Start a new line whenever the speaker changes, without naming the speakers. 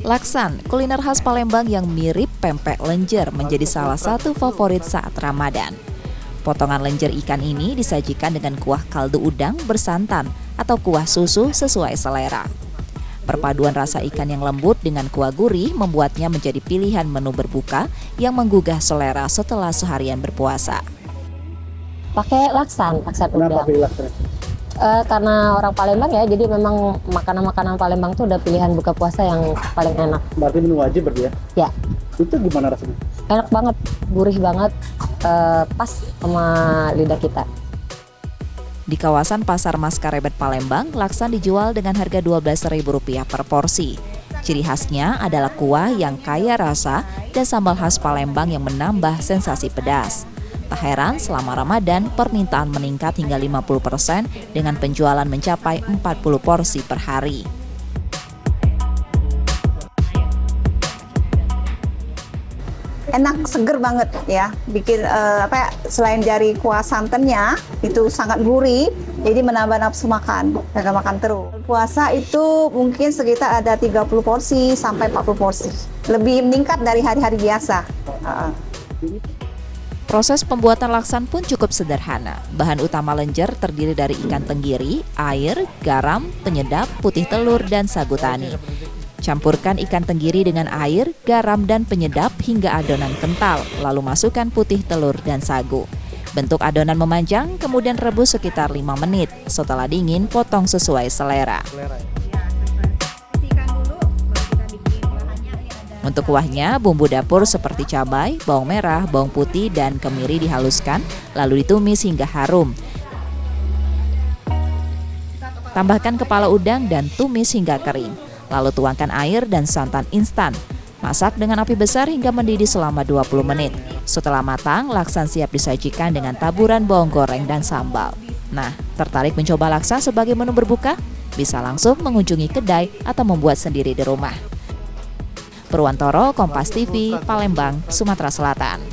Laksan, kuliner khas Palembang yang mirip pempek lenjer menjadi salah satu favorit saat Ramadan. Potongan lenjer ikan ini disajikan dengan kuah kaldu udang bersantan atau kuah susu sesuai selera. Perpaduan rasa ikan yang lembut dengan kuah gurih membuatnya menjadi pilihan menu berbuka yang menggugah selera setelah seharian berpuasa.
Pakai laksan
Kenapa
udang.
pilih laksan?
Karena orang Palembang ya, jadi memang makanan-makanan Palembang tuh udah pilihan buka puasa yang paling enak.
Berarti menu wajib berarti ya?
Ya,
Itu gimana rasanya?
enak banget, gurih banget, pas sama lidah kita.
Di kawasan Pasar Maskarebet Palembang, laksan dijual dengan harga Rp12.000 per porsi. Ciri khasnya adalah kuah yang kaya rasa dan sambal khas Palembang yang menambah sensasi pedas. Tak heran selama Ramadan permintaan meningkat hingga 50% dengan penjualan mencapai 40 porsi per hari.
Enak, seger banget ya. Bikin selain dari kuah santannya itu sangat gurih, jadi menambah nafsu makan, pengen makan terus. Puasa itu mungkin sekitar ada 30 porsi sampai 40 porsi. Lebih meningkat dari hari-hari biasa.
Proses pembuatan laksan pun cukup sederhana. Bahan utama lenjer terdiri dari ikan tenggiri, air, garam, penyedap, putih telur, dan sagu tani. Campurkan ikan tenggiri dengan air, garam, dan penyedap hingga adonan kental, lalu masukkan putih telur dan sagu. Bentuk adonan memanjang, kemudian rebus sekitar 5 menit. Setelah dingin, potong sesuai selera. Untuk kuahnya, bumbu dapur seperti cabai, bawang merah, bawang putih, dan kemiri dihaluskan, lalu ditumis hingga harum. Tambahkan kepala udang dan tumis hingga kering. Lalu tuangkan air dan santan instan. Masak dengan api besar hingga mendidih selama 20 menit. Setelah matang, laksan siap disajikan dengan taburan bawang goreng dan sambal. Nah, tertarik mencoba laksa sebagai menu berbuka? Bisa langsung mengunjungi kedai atau membuat sendiri di rumah. Purwantoro, Kompas TV, Palembang, Sumatera Selatan.